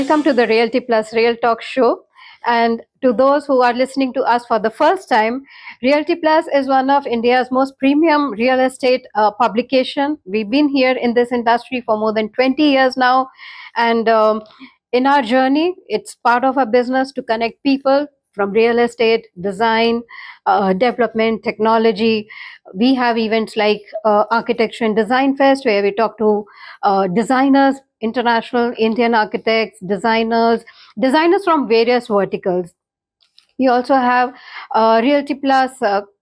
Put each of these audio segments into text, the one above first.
Welcome to the Realty Plus Real Talk show. And to those who are listening to us for the first time, Realty Plus is one of India's most premium real estate publication. We've been here in this industry for more than 20 years now. And in our journey, it's part of our business to connect people from real estate, design, development, technology. We have events like Architecture and Design Fest, where we talk to designers, international Indian architects, designers from various verticals. We also have Realty Plus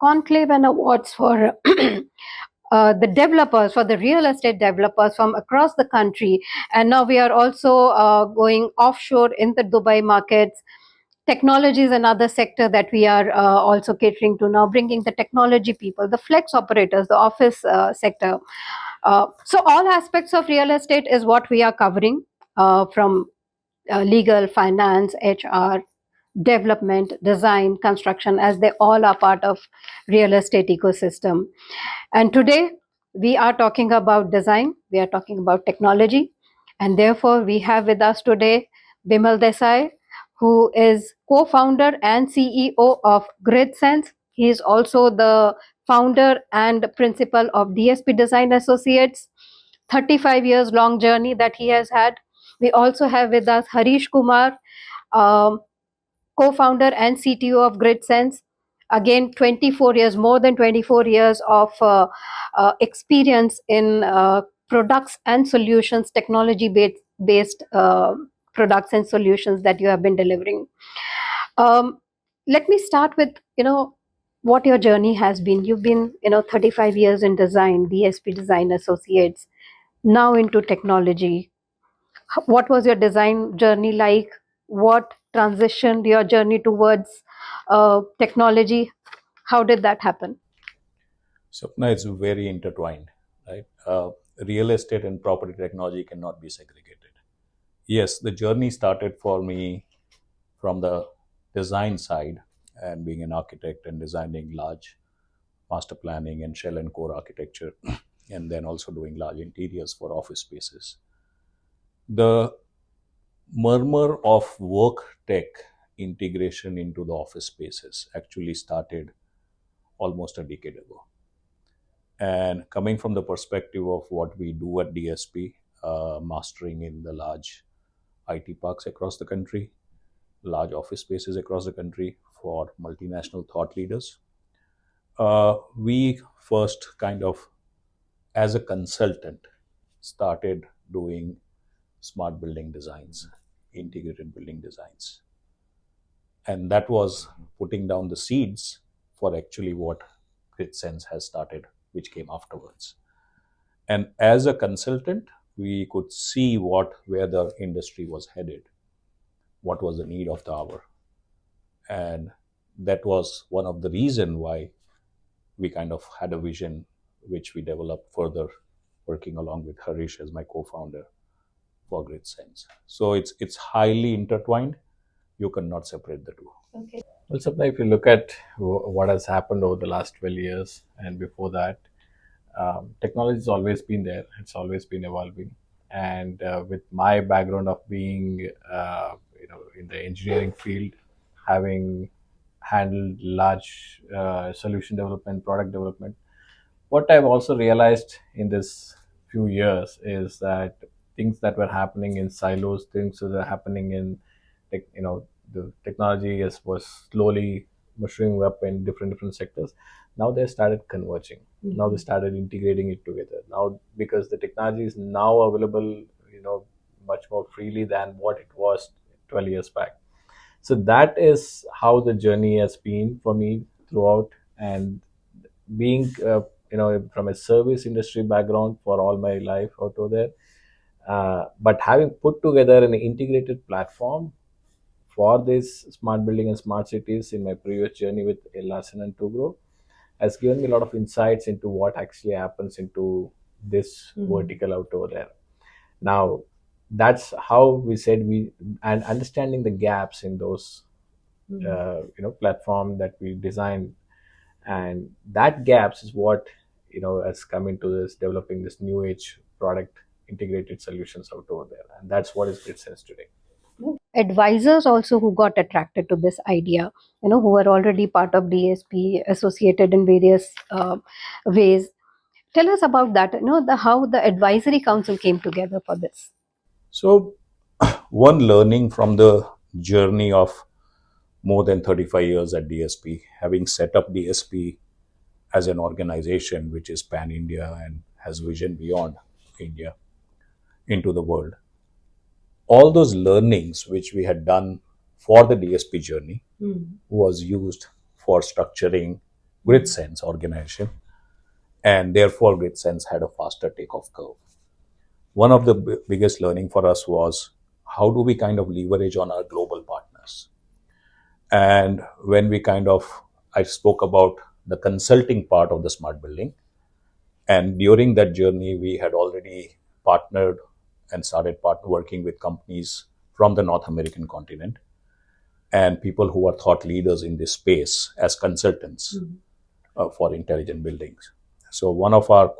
conclave and awards for the developers, for the real estate developers from across the country. And now we are also going offshore in the Dubai markets. Technology is another sector that we are also catering to now, bringing the technology people, the flex operators, the office sector. So all aspects of real estate is what we are covering, from legal, finance, HR, development, design, construction, as they all are part of real estate ecosystem. And today we are talking about design, we are talking about technology, and therefore we have with us today Bimal Desai, who is co-founder and CEO of Grydsense. He is also the founder and principal of DSP Design Associates. 35 years long journey that he has had. We also have with us Harish Kumar, um, co-founder and CTO of Grydsense. Again, 24 years, more than 24 years of experience in products and solutions, technology-based products and solutions that you have been delivering. Um, Let me start with, what your journey has been. You've been, 35 years in design, DSP Design Associates, now into technology. What was your design journey like? What transitioned your journey towards technology? How did that happen? Swapna, it's very intertwined, right? Real estate and property technology cannot be segregated. Yes, the journey started for me from the design side and being an architect and designing large master planning and shell and core architecture, and then also doing large interiors for office spaces. The murmur of work tech integration into the office spaces actually started almost a decade ago. And coming from the perspective of what we do at DSP, mastering in the large IT parks across the country, large office spaces across the country for multinational thought leaders, we first kind of, as a consultant, started doing smart building designs, integrated building designs. And that was putting down the seeds for actually what Grydsense has started, which came afterwards. And as a consultant, we could see where the industry was headed, what was the need of the hour. And that was one of the reasons why we kind of had a vision, which we developed further, working along with Harish as my co-founder for Grydsense. So it's highly intertwined. You cannot separate the two. Okay. Well, Sapna, if you look at what has happened over the last 12 years and before that, technology has always been there. It's always been evolving. And with my background of being, in the engineering field, having handled large solution development, product development, what I've also realized in this few years is that things that were happening in silos, things that are happening in, the technology was slowly mushrooming up in different sectors. Now they started converging. Mm-hmm. Now they started integrating it together. Now, because the technology is now available, much more freely than what it was 12 years back. So that is how the journey has been for me throughout. And being, from a service industry background for all my life out over there, but having put together an integrated platform for this smart building and smart cities in my previous journey with Larsen and Toubro has given me a lot of insights into what actually happens into this vertical out over there. Now, that's how we said and understanding the gaps in those, platform that we designed, and that gaps is what, has come into this developing this new age product integrated solutions out over there, and that's what is Grydsense today. advisors also who got attracted to this idea, who were already part of DSP, associated in various ways. Tell us about that, how the advisory council came together for this. So, one learning from the journey of more than 35 years at DSP, having set up DSP as an organization which is pan India and has vision beyond India into the world. All those learnings which we had done for the DSP journey was used for structuring Grydsense organization, and therefore Grydsense had a faster takeoff curve. One of the biggest learning for us was how do we kind of leverage on our global partners. And when I spoke about the consulting part of the smart building, and during that journey, we had already partnered and started working with companies from the North American continent and people who are thought leaders in this space as consultants for intelligent buildings. So one of our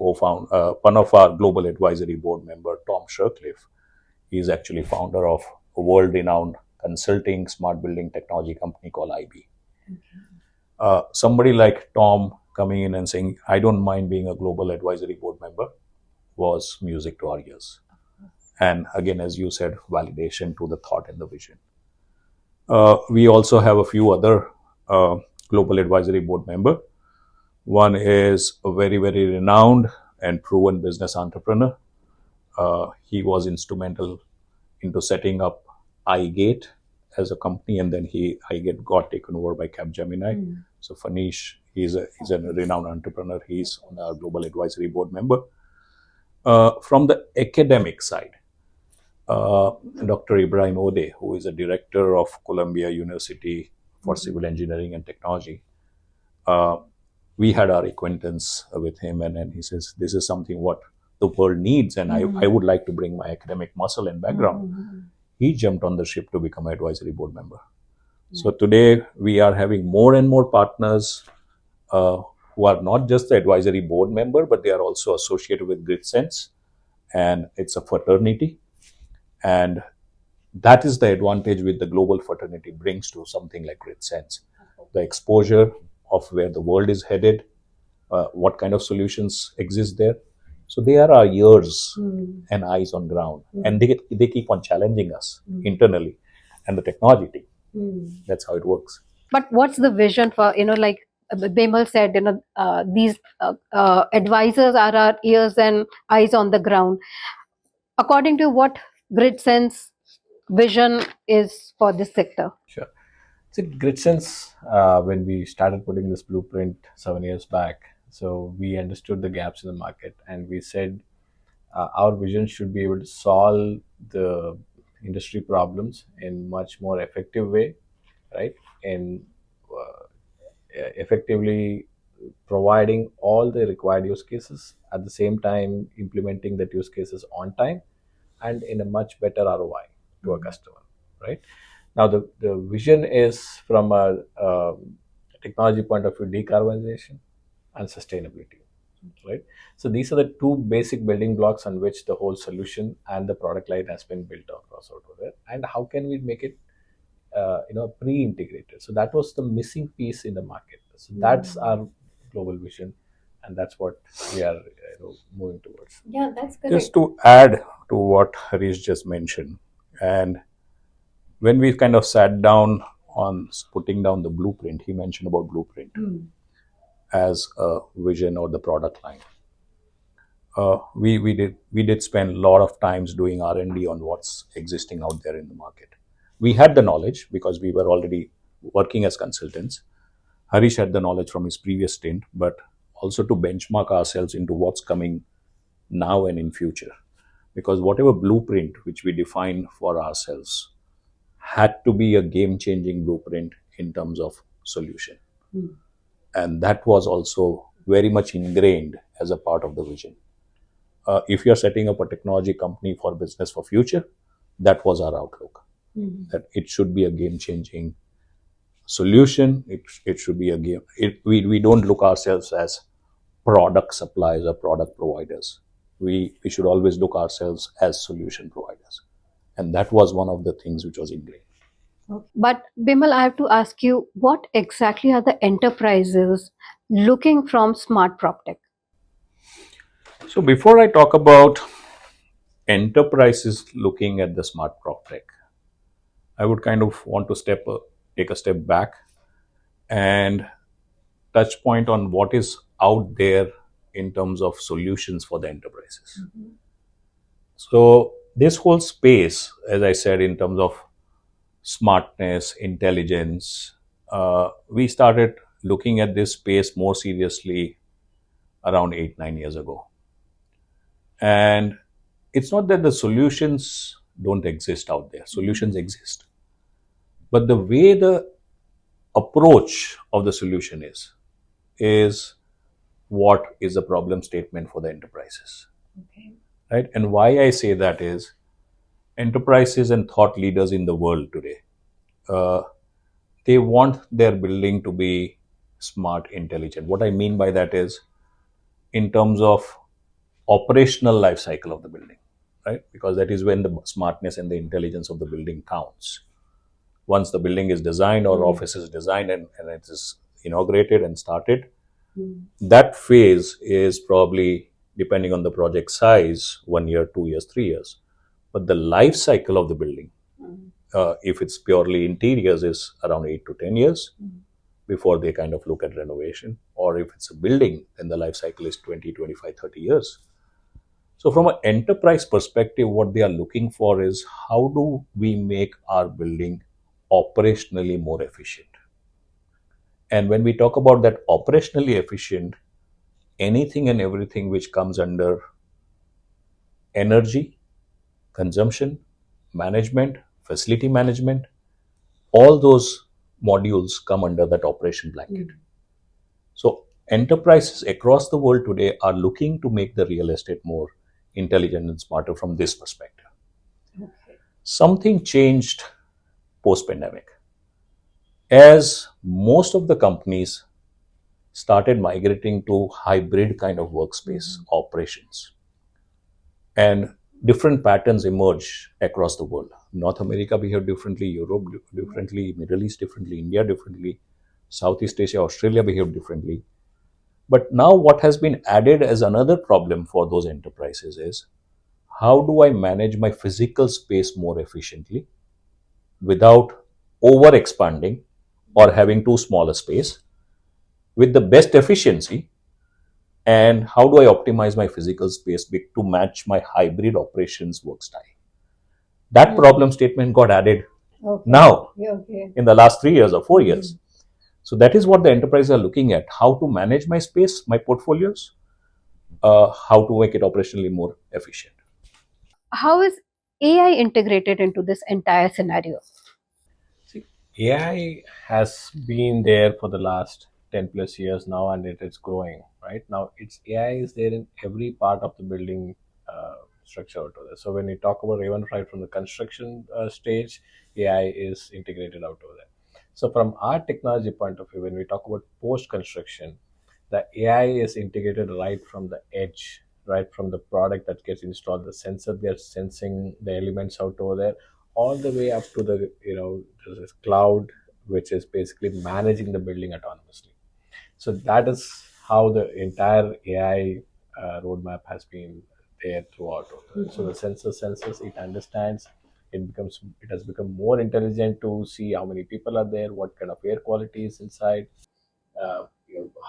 global advisory board member, Tom Shercliffe, he is actually founder of a world-renowned consulting smart building technology company called IB. Somebody like Tom coming in and saying, I don't mind being a global advisory board member, was music to our ears. And again, as you said, validation to the thought and the vision. We also have a few other global advisory board member. One is a very, very renowned and proven business entrepreneur. He was instrumental into setting up iGate as a company, and then iGate got taken over by Capgemini. So Harish, he's a renowned entrepreneur. He's on our global advisory board member. From the academic side, Dr. Ibrahim Ode, who is a director of Columbia University for Civil Engineering and Technology, we had our acquaintance with him, and then he says, this is something what the world needs, and I would like to bring my academic muscle and background. He jumped on the ship to become an advisory board member. So today we are having more and more partners who are not just the advisory board member, but they are also associated with Grydsense, and it's a fraternity. And that is the advantage which the global fraternity brings to something like Grydsense. The exposure of where the world is headed, what kind of solutions exist there. So they are our ears and eyes on ground, and they keep on challenging us internally and the technology team. That's how it works. But what's the vision for, like Bimal said, these advisors are our ears and eyes on the ground. According to what Grydsense vision is for this sector? Sure. So Grydsense, when we started putting this blueprint 7 years back, so we understood the gaps in the market, and we said our vision should be able to solve the industry problems in much more effective way, right? And effectively providing all the required use cases, at the same time implementing that use cases on time and in a much better ROI to a customer, right? Now the vision is from a technology point of view, decarbonization and sustainability, right? So these are the two basic building blocks on which the whole solution and the product line has been built across over there. And how can we make it pre-integrated? So that was the missing piece in the market. So that's our global vision, and that's what we are moving towards. Yeah, that's correct. Just to add to what Harish just mentioned, and when we kind of sat down on putting down the blueprint, he mentioned about blueprint as a vision or the product line. We did spend a lot of times doing R&D on what's existing out there in the market. We had the knowledge because we were already working as consultants. Harish had the knowledge from his previous stint, but also to benchmark ourselves into what's coming now and in future. Because whatever blueprint which we define for ourselves had to be a game-changing blueprint in terms of solution. And that was also very much ingrained as a part of the vision. If you're setting up a technology company for business for future, that was our outlook. That it should be a game-changing solution. It should be a game. We don't look ourselves as product suppliers or product providers. We should always look ourselves as solution providers. And that was one of the things which was ingrained. But Bimal, I have to ask you, what exactly are the enterprises looking from smart PropTech? So before I talk about enterprises looking at the smart prop tech, I would kind of want to take a step back and touch point on what is out there in terms of solutions for the enterprises. So this whole space, as I said, in terms of smartness, intelligence, we started looking at this space more seriously around 8, 9 years ago. And it's not that the solutions don't exist out there, solutions exist. But the way the approach of the solution is what is the problem statement for the enterprises. Right? And why I say that is enterprises and thought leaders in the world today, uh, they want their building to be smart, intelligent. What I mean by that is in terms of operational life cycle of the building, right? Because that is when the smartness and the intelligence of the building counts. Once the building is designed or office is designed and it is inaugurated and started, that phase is probably, depending on the project size, 1 year, 2 years, 3 years. But the life cycle of the building, if it's purely interiors, is around 8 to 10 years before they kind of look at renovation. Or if it's a building, then the life cycle is 20, 25, 30 years. So from an enterprise perspective, what they are looking for is how do we make our building operationally more efficient? And when we talk about that operationally efficient, anything and everything which comes under energy, consumption, management, facility management, all those modules come under that operation blanket. So enterprises across the world today are looking to make the real estate more intelligent and smarter from this perspective. Something changed post pandemic. As most of the companies started migrating to hybrid kind of workspace operations, and different patterns emerge across the world. North America behave differently, Europe differently, Middle East differently, India differently, Southeast Asia, Australia behave differently. But now what has been added as another problem for those enterprises is how do I manage my physical space more efficiently without over expanding or having too small a space with the best efficiency, and how do I optimize my physical space to match my hybrid operations work style. That problem statement got added now in the last 3 years or 4 years. So that is what the enterprises are looking at: how to manage my space, my portfolios, how to make it operationally more efficient. How is AI integrated into this entire scenario? See, AI has been there for the last 10 plus years now, and it is growing. Right now, it's AI is there in every part of the building structure out there. So when we talk about even right from the construction stage, AI is integrated out over there. So from our technology point of view, when we talk about post construction, the AI is integrated right from the edge, right from the product that gets installed, the sensor gets sensing the elements out over there, all the way up to the there's this cloud, which is basically managing the building autonomously. So that is how the entire AI roadmap has been there throughout. So the sensor senses, it understands, it has become more intelligent to see how many people are there, what kind of air quality is inside,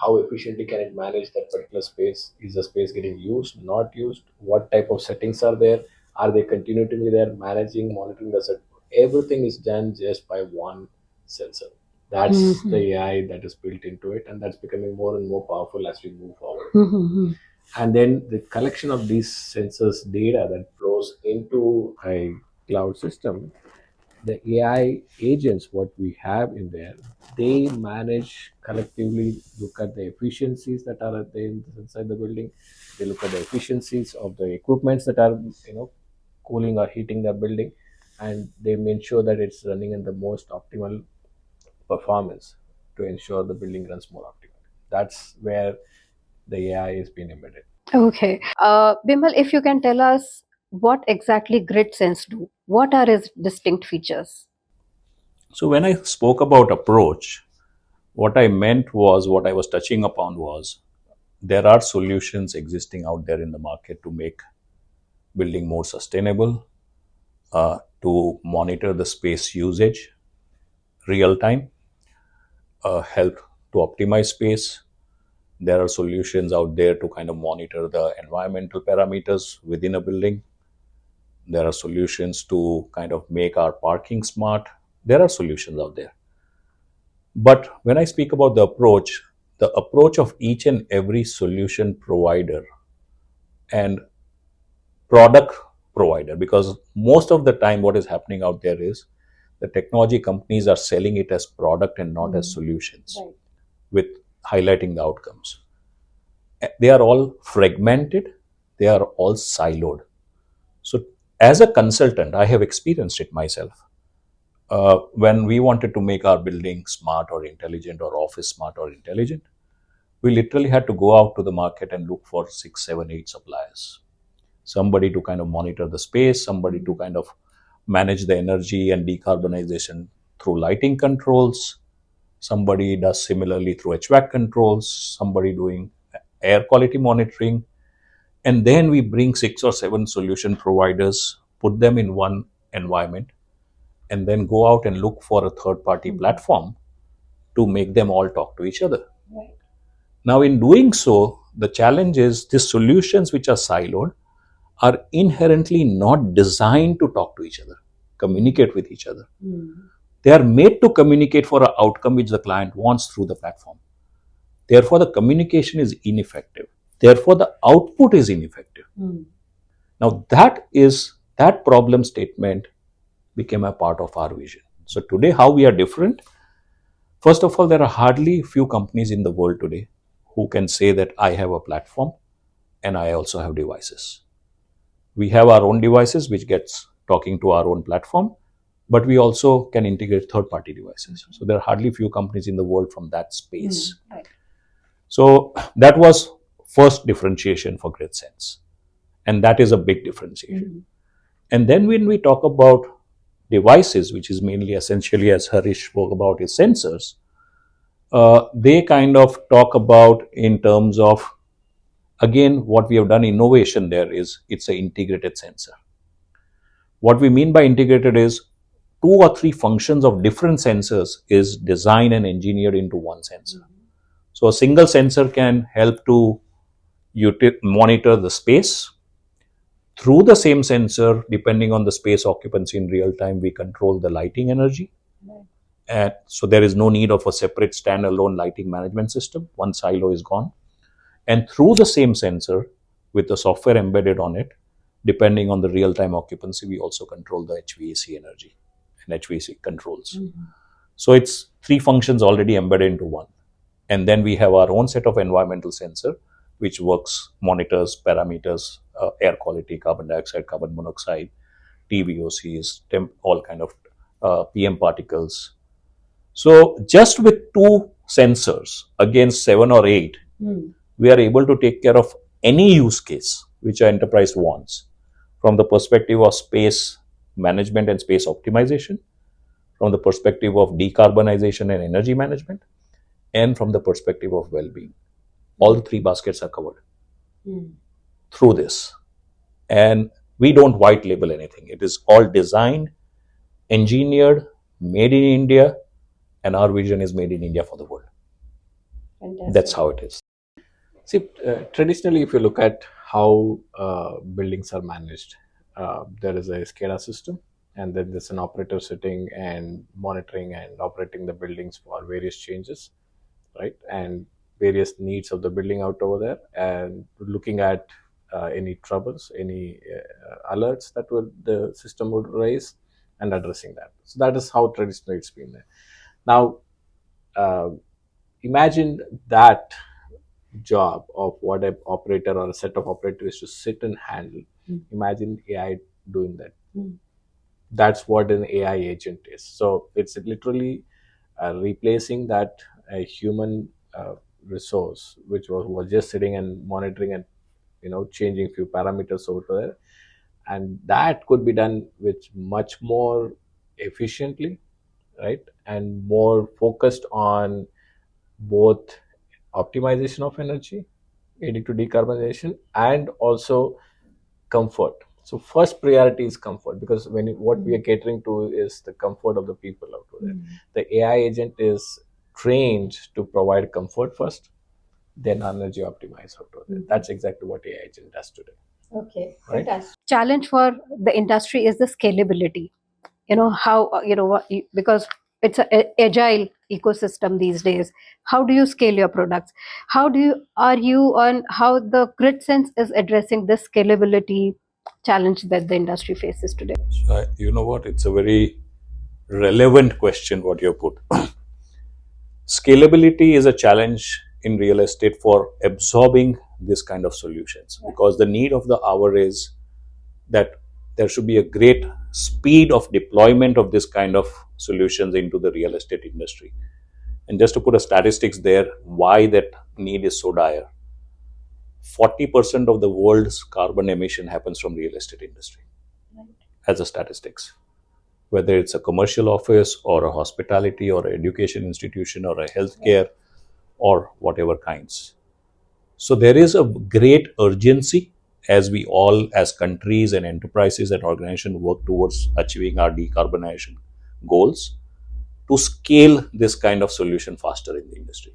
how efficiently can it manage that particular space? Is the space getting used, not used? What type of settings are there? Are they continuing to be there, managing, monitoring the set? Everything is done just by one sensor. That's the AI that is built into it, and that's becoming more and more powerful as we move forward. And then the collection of these sensors data that flows into a cloud system, the AI agents, what we have in there, they manage collectively, look at the efficiencies that are inside the building. They look at the efficiencies of the equipments that are, cooling or heating the building, and they make sure that it's running in the most optimal performance to ensure the building runs more optimally. That's where the AI is being embedded. Okay. Bimal, if you can tell us what exactly Grydsense do, what are its distinct features? So when I spoke about approach, what I meant was, what I was touching upon was, there are solutions existing out there in the market to make building more sustainable, to monitor the space usage real time, help to optimize space. There are solutions out there to kind of monitor the environmental parameters within a building. There are solutions to kind of make our parking smart. There are solutions out there. But when I speak about the approach of each and every solution provider and product provider, because most of the time what is happening out there is the technology companies are selling it as product and not as solutions, Right. with highlighting the outcomes. They are all fragmented, they are all siloed. So as a consultant, I have experienced it myself. When we wanted to make our building smart or intelligent, or office smart or intelligent, we literally had to go out to the market and look for 6, 7, 8 suppliers. Somebody to kind of monitor the space, somebody to kind of manage the energy and decarbonization through lighting controls, somebody does similarly through HVAC controls, somebody doing air quality monitoring. And then we bring 6 or 7 solution providers, put them in one environment, and then go out and look for a third party platform to make them all talk to each other. Right. Now, in doing so, the challenge is these solutions which are siloed are inherently not designed to talk to each other, communicate with each other. They are made to communicate for an outcome which the client wants through the platform. Therefore, the communication is ineffective. Therefore, the output is ineffective. Now, that problem statement became a part of our vision. So today, how we are different? First of all, there are hardly few companies in the world today who can say that I have a platform and I also have devices. We have our own devices which gets talking to our own platform, but we also can integrate third-party devices. So there are hardly few companies in the world from that space. Right. So that was first differentiation for Grydsense, and that is a big differentiation. And then when we talk about devices, which is mainly essentially, as Harish spoke about, is sensors, they kind of talk about in terms of, again, what we have done innovation there is it's an integrated sensor. What we mean by integrated is 2 or 3 functions of different sensors is designed and engineered into one sensor. So a single sensor can help to monitor the space. Through the same sensor, depending on the space occupancy in real time, we control the lighting energy. And so there is no need of a separate standalone lighting management system. One silo is gone. And through the same sensor, with the software embedded on it, depending on the real time occupancy, we also control the HVAC energy and HVAC controls. So it's 3 functions already embedded into one. And then we have our own set of environmental sensor, which monitors parameters, air quality, carbon dioxide, carbon monoxide, TVOCs, all kind of PM particles. So just with 2 sensors against 7 or 8, we are able to take care of any use case which our enterprise wants, from the perspective of space management and space optimization, from the perspective of decarbonization and energy management, and from the perspective of well-being. All the 3 baskets are covered through this. And we don't white label anything. It is all designed, engineered, made in India, and our vision is made in India for the world. Fantastic. That's how it is. See, traditionally, if you look at how buildings are managed, there is a SCADA system, and then there's an operator sitting and monitoring and operating the buildings for various changes, right? And various needs of the building out over there, and looking at any troubles, any alerts that the system would raise, and addressing that. So that is how traditionally it's been there. Now, imagine that job of what an operator or a set of operators to sit and handle. Imagine AI doing that. That's what an AI agent is. So it's literally replacing that human resource, which was just sitting and monitoring and changing few parameters over there, and that could be done with much more efficiently right? And more focused on both optimization of energy, leading to decarbonization, and also comfort. So first priority is comfort, because what we are catering to is the comfort of the people out there. The AI agent is trained to provide comfort first, then energy optimize out there. That's exactly what AI agent does today. Okay, right? fantastic. Challenge for the industry is the scalability. How because it's an agile ecosystem these days. How do you scale your products? How do you are you on how the Grydsense is addressing this scalability challenge that the industry faces today? So, you know what? It's a very relevant question what you put. Scalability is a challenge in real estate for absorbing this kind of solutions, because the need of the hour is that there should be a great speed of deployment of this kind of solutions into the real estate industry. And just to put a statistics there, why that need is so dire. 40% of the world's carbon emission happens from real estate industry as a statistics, whether it's a commercial office or a hospitality or an education institution or a healthcare or whatever kinds. So there is a great urgency as we all, as countries and enterprises and organizations, work towards achieving our decarbonization goals, to scale this kind of solution faster in the industry.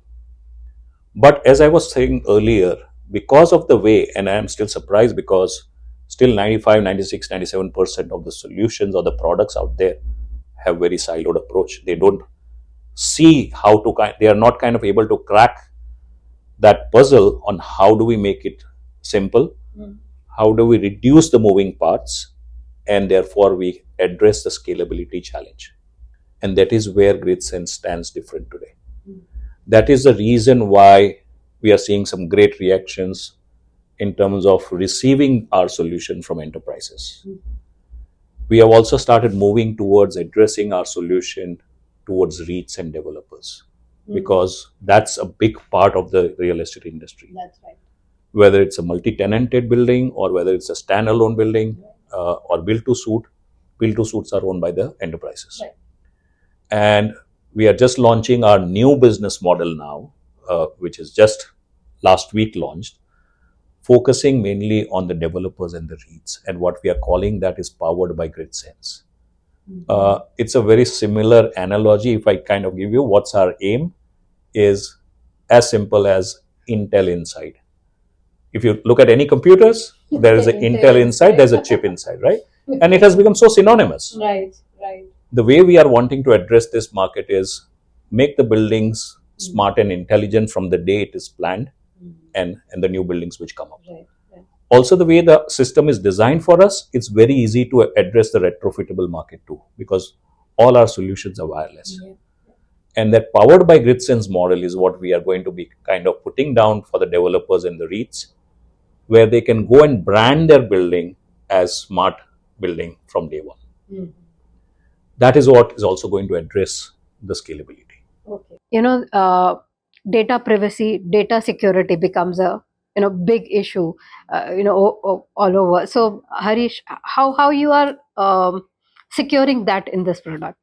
But as I was saying earlier, because of the way, and I am still surprised because still 95, 96, 97% of the solutions or the products out there have very siloed approach. They don't see how to, they are not kind of able to crack that puzzle on how do we make it simple, how do we reduce the moving parts, and therefore we address the scalability challenge. And that is where Grydsense stands different today. That is the reason why we are seeing some great reactions in terms of receiving our solution from enterprises. We have also started moving towards addressing our solution towards REITs and developers, because that's a big part of the real estate industry. That's right. Whether it's a multi-tenanted building or whether it's a standalone building or build-to-suit, build-to-suits are owned by the enterprises. Right. And we are just launching our new business model now, which is just last week launched, focusing mainly on the developers and the REITs. And what we are calling that is powered by Grydsense. It's a very similar analogy. If I kind of give you what's our aim, is as simple as Intel inside. If you look at any computers, there is an Intel inside, there's a chip inside, right? And it has become so synonymous. Right. The way we are wanting to address this market is make the buildings smart and intelligent from the day it is planned, and the new buildings which come up. Right. Also, the way the system is designed for us, it's very easy to address the retrofittable market too, because all our solutions are wireless. Yeah. And that powered by Grydsense model is what we are going to be kind of putting down for the developers and the REITs, where they can go and brand their building as smart building from day one. That is what is also going to address the scalability. Okay. Data privacy, data security becomes a big issue, all over. So Harish, how you are securing that in this product?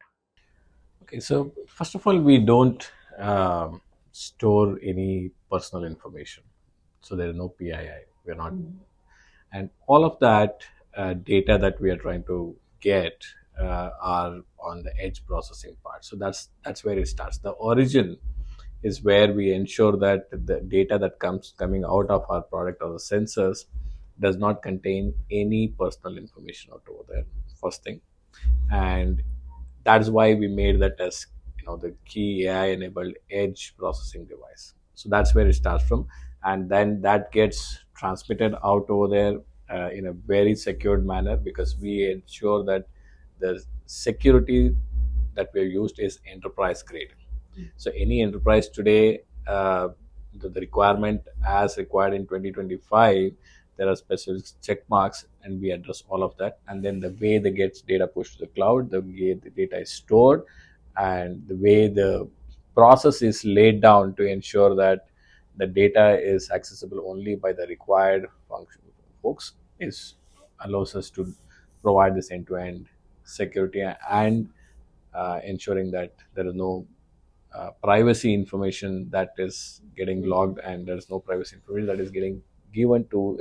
Okay, so first of all, we don't store any personal information. So there is no PII. We're not, and all of that data that we are trying to get are on the edge processing part. So that's where it starts. The origin is where we ensure that the data that coming out of our product or the sensors does not contain any personal information out over there. First thing, and that's why we made that as the key AI enabled edge processing device. So that's where it starts from, and then that gets transmitted out over there in a very secured manner, because we ensure that the security that we have used is enterprise grade. So any enterprise today, the requirement as required in 2025, there are specific check marks, and we address all of that. And then the way they get data pushed to the cloud, the way the data is stored, and the way the process is laid down to ensure that the data is accessible only by the required function folks allows us to provide this end-to-end security and ensuring that there is no privacy information that is getting logged, and there is no privacy information that is getting given to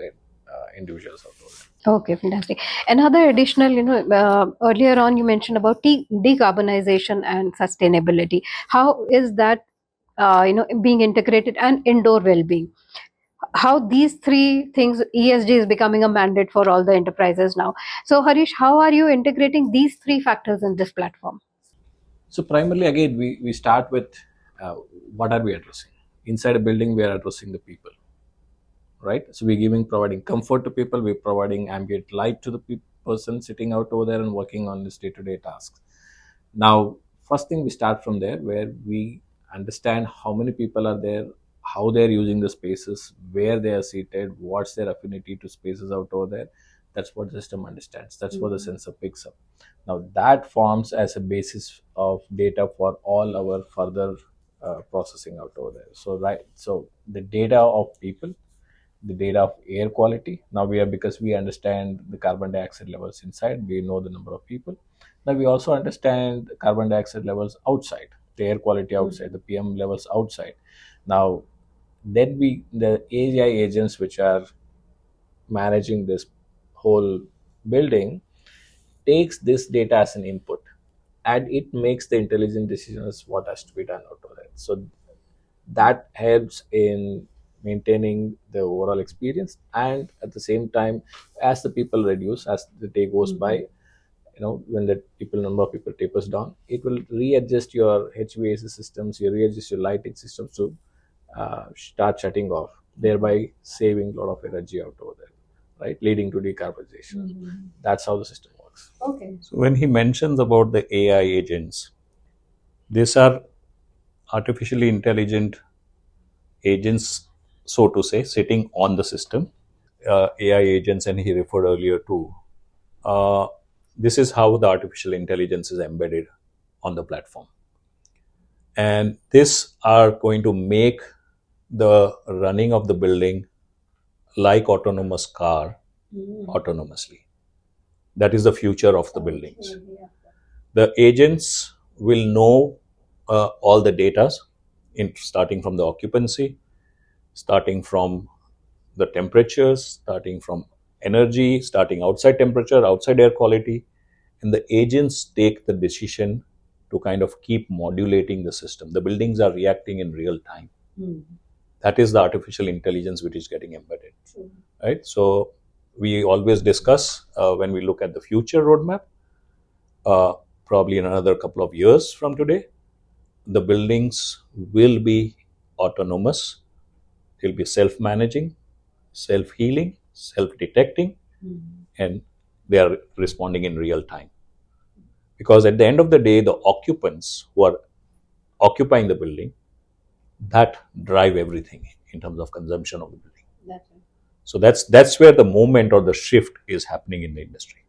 individuals out there. Okay, fantastic. Another additional, earlier on you mentioned about decarbonization and sustainability. How is that, being integrated, and indoor well-being? How these three things, ESG is becoming a mandate for all the enterprises now. So, Harish, how are you integrating these three factors in this platform? So primarily, again, we start with what are we addressing? Inside a building, we are addressing the people, right? So we're providing comfort to people. We're providing ambient light to the person sitting out over there and working on this day-to-day tasks. Now, first thing, we start from there, where we understand how many people are there, how they're using the spaces, where they are seated, what's their affinity to spaces out over there. That's what the system understands. That's what the sensor picks up. Now, that forms as a basis of data for all our further processing out over there. So the data of people, the data of air quality. Now because we understand the carbon dioxide levels inside, we know the number of people. Now we also understand the carbon dioxide levels outside, the air quality outside, the PM levels outside. Now then the AI agents which are managing this whole building takes this data as an input, and it makes the intelligent decisions what has to be done out of it. So that helps in maintaining the overall experience, and at the same time, as the people reduce, as the day goes by, when the number of people tapers down, it will readjust your HVAC systems, you readjust your lighting systems to start shutting off, thereby saving a lot of energy out over there, right, leading to decarbonization. That's how the system works. Okay. So when he mentions about the AI agents, these are artificially intelligent agents, so to say, sitting on the system, AI agents, and he referred earlier to. This is how the artificial intelligence is embedded on the platform. And these are going to make the running of the building like autonomous car autonomously. That is the future of the buildings. The agents will know all the data, starting from the occupancy, starting from the temperatures, starting from energy, starting outside temperature, outside air quality, and the agents take the decision to kind of keep modulating the system. The buildings are reacting in real time. That is the artificial intelligence which is getting embedded, right? So we always discuss when we look at the future roadmap, probably in another couple of years from today, the buildings will be autonomous. They'll be self-managing, self-healing, self-detecting, and they are responding in real time. Because at the end of the day, the occupants who are occupying the building, that drive everything in terms of consumption of the building. So that's where the moment or the shift is happening in the industry.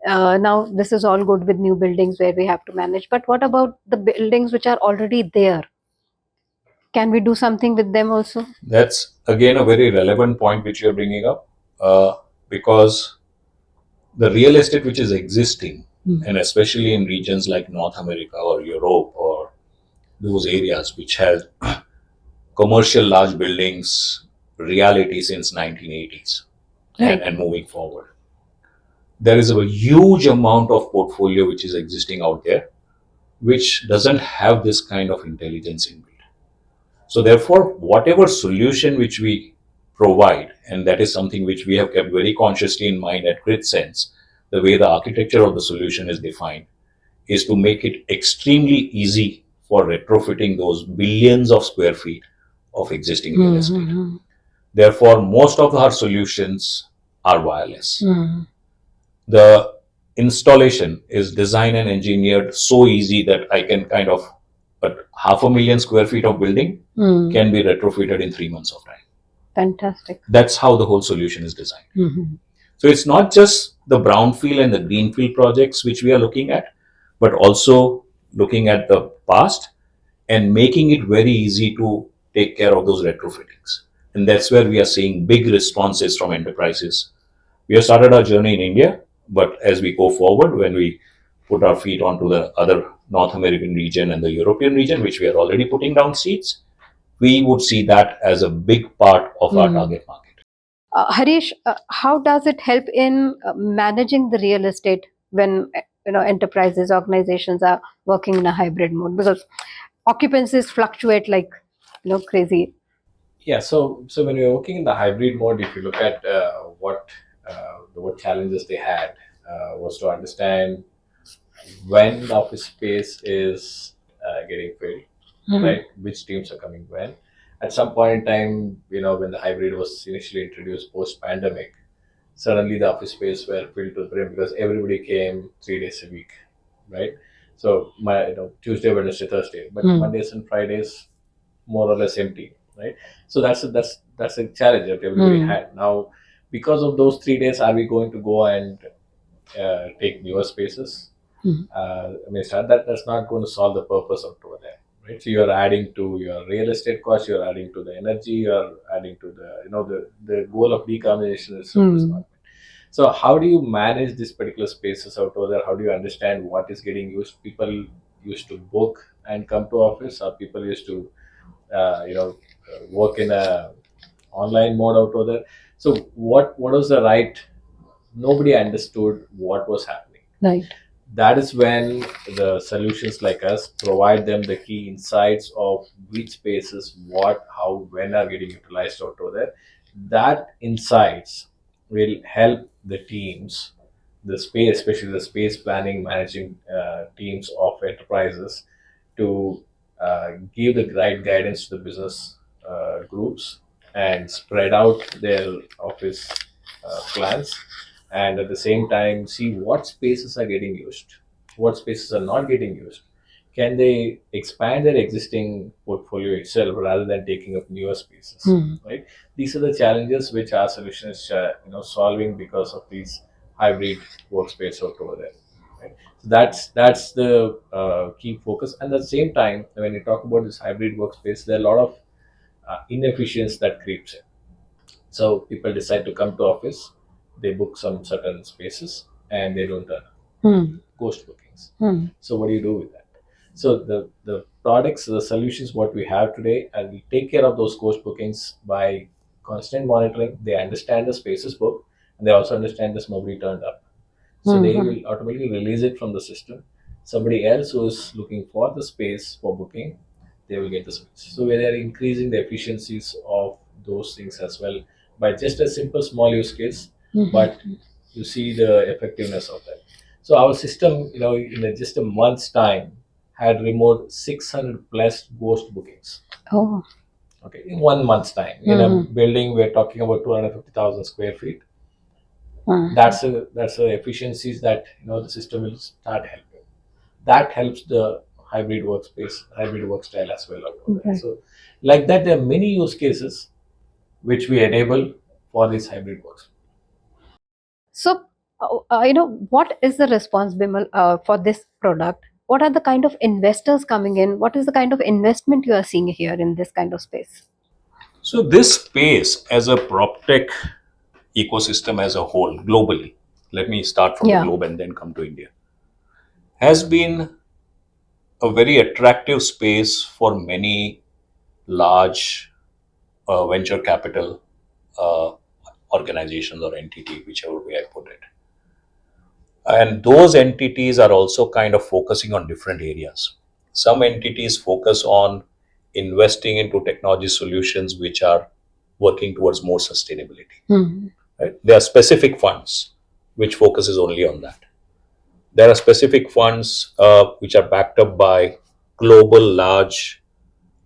Now, this is all good with new buildings where we have to manage, but what about the buildings which are already there? Can we do something with them also? That's again a very relevant point which you're bringing up, because the real estate which is existing, and especially in regions like North America or Europe or those areas which have commercial large buildings reality since 1980s, Right. and moving forward, there is a huge amount of portfolio which is existing out there which doesn't have this kind of intelligence inbuilt. So therefore, whatever solution which we provide, and that is something which we have kept very consciously in mind at Grydsense, the way the architecture of the solution is defined is to make it extremely easy for retrofitting those billions of square feet of existing real estate. Therefore, most of our solutions are wireless. The installation is designed and engineered so easy that I can kind of, but 500,000 square feet of building can be retrofitted in 3 months of time. Fantastic. That's how the whole solution is designed. So it's not just the brownfield and the greenfield projects which we are looking at, but also looking at the past and making it very easy to take care of those retrofittings. And that's where we are seeing big responses from enterprises. We have started our journey in India, but as we go forward, when we put our feet onto the other North American region and the European region, which we are already putting down seeds, we would see that as a big part of our target market. Harish, how does it help in managing the real estate when enterprises, organizations are working in a hybrid mode? Because occupancies fluctuate like crazy. Yeah, so when you're working in the hybrid mode, if you look at what challenges they had, was to understand when the office space is getting filled, right? Which teams are coming when. At some point in time, when the hybrid was initially introduced post pandemic, suddenly the office space were filled to the brim because everybody came 3 days a week, right? So my Tuesday, Wednesday, Thursday, but Mondays and Fridays more or less empty, right? So that's a challenge that everybody had. Now, because of those 3 days, are we going to go and take newer spaces? That's not going to solve the purpose of over there, right? So you're adding to your real estate cost, you're adding to the energy, you're adding to the goal of decarbonization itself is not. So how do you manage these particular spaces out over there? How do you understand what is getting used? People used to book and come to office, or people used to work in a online mode out over there. So what was the right? Nobody understood what was happening. Right. That is when the solutions like us provide them the key insights of which spaces, what, how, when are getting utilized out over there. That insights will help the teams, the space, especially the space planning, managing teams of enterprises, to give the right guidance to the business groups and spread out their office plans, and at the same time see what spaces are getting used, what spaces are not getting used. Can they expand their existing portfolio itself rather than taking up newer spaces? Right. These are the challenges which our solution is solving because of these hybrid workspace out over there. Right. So that's the key focus. And at the same time, when you talk about this hybrid workspace, there are a lot of inefficiency that creeps in. So people decide to come to office, they book some certain spaces, and they don't turn up. Ghost bookings. So what do you do with that? So the products, the solutions, what we have today, and we take care of those ghost bookings by constant monitoring. They understand the spaces booked, and they also understand this nobody turned up. So they will automatically release it from the system. Somebody else who is looking for the space for booking, they will get the space. So we are increasing the efficiencies of those things as well by just a simple small use case, but you see the effectiveness of that. So our system, in just a month's time, had removed 600 plus ghost bookings. Oh. Okay, in 1 month's time, in a building we're talking about 250,000 square feet. That's a efficiencies that the system will start helping. That helps the hybrid workspace, hybrid work style as well. Okay. So like that, there are many use cases which we enable for this hybrid works. So, what is the response, Bimal, for this product? What are the kind of investors coming in? What is the kind of investment you are seeing here in this kind of space? So this space as a prop tech ecosystem as a whole globally, let me start from the globe and then come to India, has been a very attractive space for many large venture capital organizations or entity, whichever way I put it. And those entities are also kind of focusing on different areas. Some entities focus on investing into technology solutions which are working towards more sustainability. Right? There are specific funds which focuses only on that. There are specific funds which are backed up by global large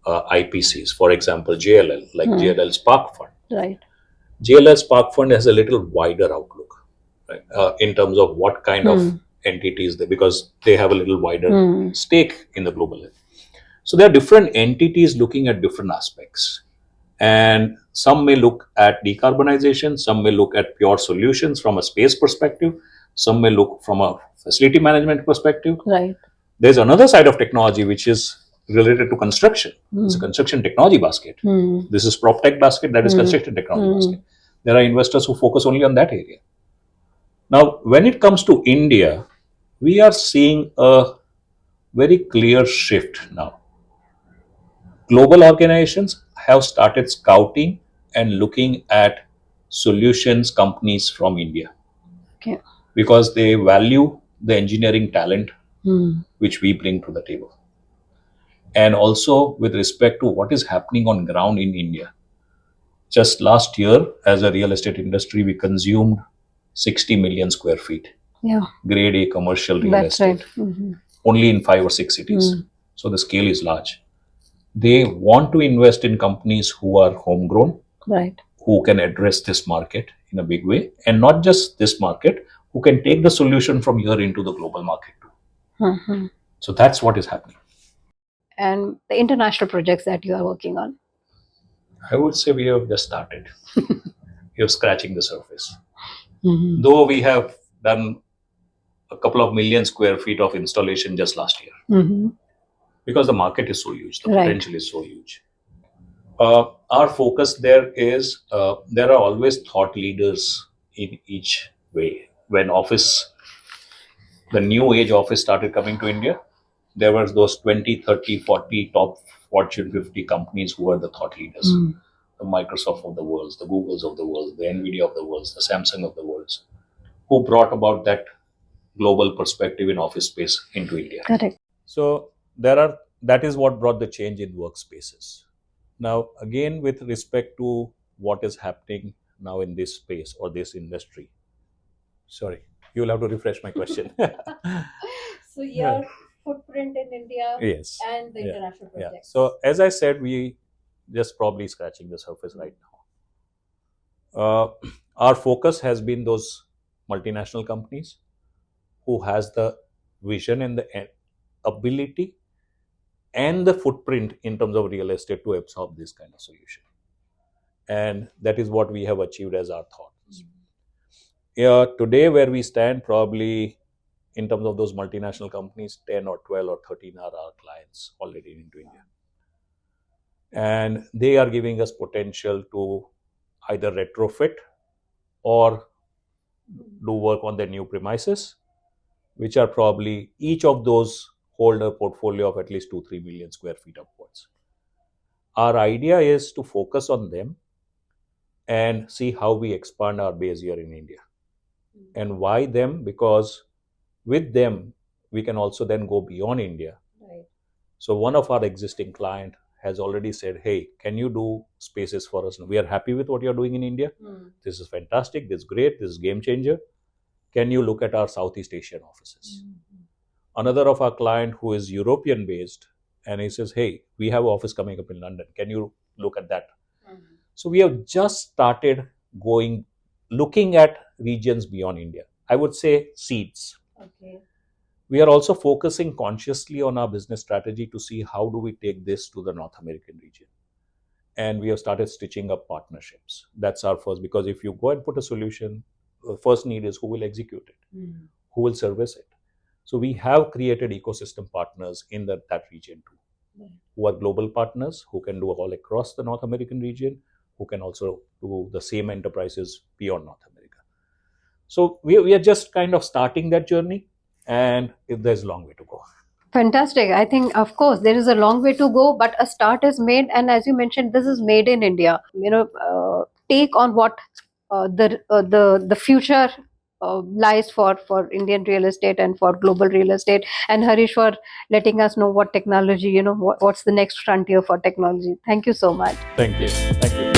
IPCs, for example, JLL, like JLL Spark Fund. Right. JLL Spark Fund has a little wider outlook, right, in terms of what kind of entities they, because they have a little wider stake in the global level. So there are different entities looking at different aspects. And some may look at decarbonization, some may look at pure solutions from a space perspective, some may look from a facility management perspective. Right. There's another side of technology which is related to construction. It's a construction technology basket. This is prop tech basket, that is construction technology basket. There are investors who focus only on that area. Now, when it comes to India, we are seeing a very clear shift now. Global organizations have started scouting and looking at solutions companies from India Okay. because they value the engineering talent Hmm. which we bring to the table. And also with respect to what is happening on ground in India. Just last year, as a real estate industry, we consumed 60 million square feet, Yeah, grade A commercial real that's right. estate, only in 5 or 6 cities. So the scale is large. They want to invest in companies who are homegrown, Right. who can address this market in a big way, and not just this market, who can take the solution from here into the global market too. Hmm. So that's what is happening. And the international projects that you are working on. I would say we have just started. We are scratching the surface. Mhm. Though we have done a couple of million square feet of installation just last year, Mhm. because the market is so huge, the Right. potential is so huge. Our focus there is there are always thought leaders in each way. When the new age office started coming to India, there were those 20, 30, 40 top Fortune 50 companies who were the thought leaders. The Microsoft of the world, the Googles of the world, the Nvidia of the world, the Samsung of the world, who brought about that global perspective in office space into India. Correct. So that is what brought the change in workspaces. Now, again, with respect to what is happening now in this space or this industry, sorry, you will have to refresh my question. So your footprint in India Yes. and the Yeah. international Yeah. projects. So as I said, we just probably scratching the surface right now. Our focus has been those multinational companies who has the vision and the ability and the footprint in terms of real estate to absorb this kind of solution. And that is what we have achieved as our thoughts. Yeah, today where we stand, probably in terms of those multinational companies, 10 or 12 or 13 are our clients already into India. And they are giving us potential to either retrofit or do work on their new premises, which are probably each of those hold a portfolio of at least 2-3 million square feet upwards. Our idea is to focus on them and see how we expand our base here in India. And why them? Because with them, we can also then go beyond India. Right. So one of our existing client has already said, hey, can you do spaces for us? We are happy with what you're doing in India. This is fantastic. This is great. This is game changer. Can you look at our Southeast Asian offices? Another of our client who is European based, and he says, hey, we have an office coming up in London. Can you look at that? So we have just started looking at regions beyond India. I would say seeds. Okay. We are also focusing consciously on our business strategy to see how do we take this to the North American region. And we have started stitching up partnerships. That's our first, because if you go and put a solution, the first need is who will execute it, who will service it. So we have created ecosystem partners in that region too, who are global partners, who can do all across the North American region, who can also do the same enterprises beyond North America. So we are just kind of starting that journey, and there's a long way to go. Fantastic. I think, of course, there is a long way to go, but a start is made. And as you mentioned, this is made in India. Take on what the future lies for Indian real estate and for global real estate. And Harish for letting us know what technology, what's the next frontier for technology. Thank you so much. Thank you. Thank you.